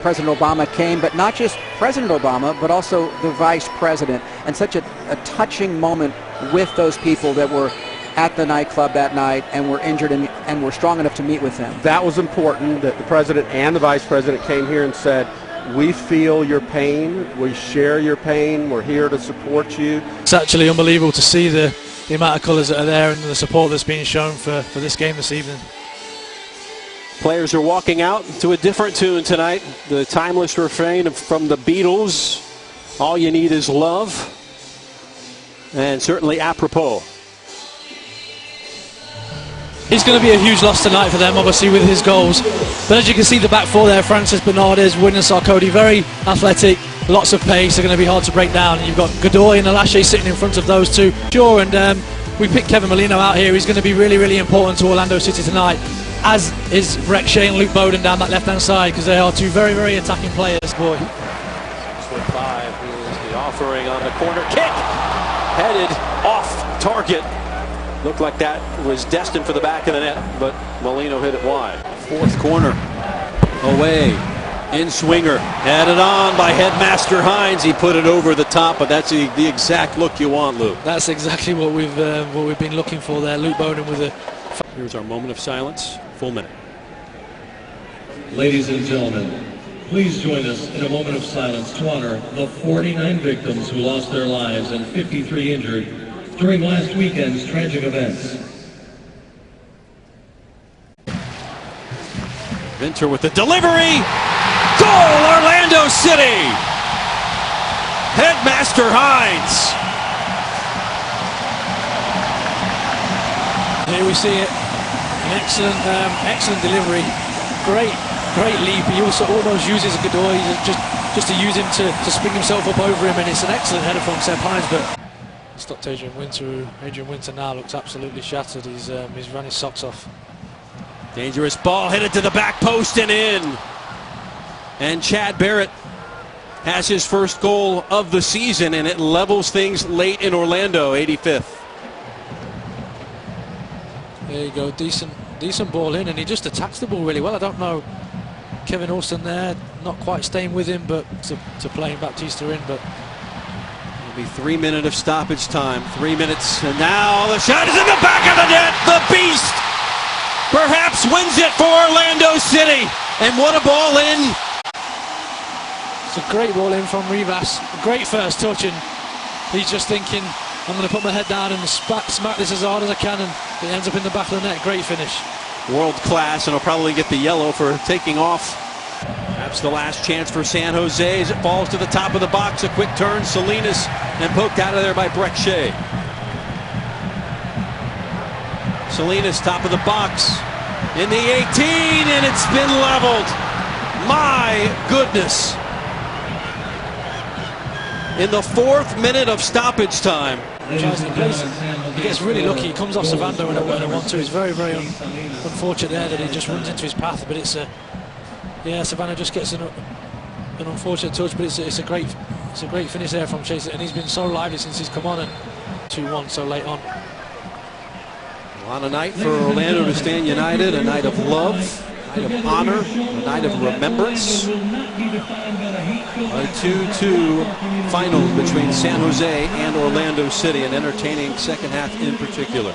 President Obama came, but not just President Obama, but also the Vice President, and such a touching moment with those people that were at the nightclub that night and were injured and were strong enough to meet with them. That was important, that the President and the Vice President came here and said, we feel your pain, we share your pain, we're here to support you. It's actually unbelievable to see the amount of colours that are there and the support that's being shown for this game this evening. Players are walking out to a different tune tonight. The timeless refrain from the Beatles, all you need is love, and certainly apropos. It's going to be a huge loss tonight for them, obviously, with his goals. But as you can see, the back four there, Francis Bernardes, Wynn Sarkodie, very athletic, lots of pace, they're going to be hard to break down. And you've got Godoy and Alache sitting in front of those two. Sure, and we picked Kevin Molino out here. He's going to be really, really important to Orlando City tonight, as is Breck Shea and Luke Bowden down that left-hand side, because they are two very, very attacking players. Boy. 6'5" is the offering on the corner kick, headed off target. Looked like that was destined for the back of the net, but Molino hit it wide. Fourth corner, away, in swinger, headed on by Headmaster Hines. He put it over the top, but that's the exact look you want, Luke. That's exactly what we've been looking for there. Luke Bowden with a. Here's our moment of silence, full minute. Ladies and gentlemen, please join us in a moment of silence to honor the 49 victims who lost their lives and 53 injured during last weekend's tragic events. Vinter with the delivery. Goal, Orlando City! Headmaster Hines. Here we see it. An excellent delivery. Great leap. He also almost uses Godoy just to use him to spring himself up over him, and it's an excellent header from Seb Hines. But stopped Adrian Winter now looks absolutely shattered. He's run his socks off. Dangerous ball headed to the back post and in. And Chad Barrett has his first goal of the season, and it levels things late in Orlando, 85th. There you go, decent ball in, and he just attacks the ball really well. I don't know, Kevin Alston there, not quite staying with him, but to playing Baptista in, but it'll be 3 minutes of stoppage time. 3 minutes, and now the shot is in the back of the net. The Beast perhaps wins it for Orlando City, and what a ball in. It's a great ball in from Rivas. A great first touch, and he's just thinking, I'm going to put my head down and smack this as hard as I can, and it ends up in the back of the net. Great finish. World class, and he'll probably get the yellow for taking off. That's the last chance for San Jose as it falls to the top of the box. A quick turn, Salinas, and poked out of there by Breck Shea. Salinas, top of the box, in the 18, and it's been leveled. My goodness. In the 4th minute of stoppage time. He gets really lucky. He comes off Savando and a 1-2. It's very, very unfortunate there that he just runs into his path. But it's Savannah just gets an unfortunate touch, but it's a great finish there from Chase, and he's been so lively since he's come on, and 2-1 so late on. On a night for Orlando to stand united, a night of love, a night of honor, a night of remembrance. A 2-2 final between San Jose and Orlando City, an entertaining second half in particular.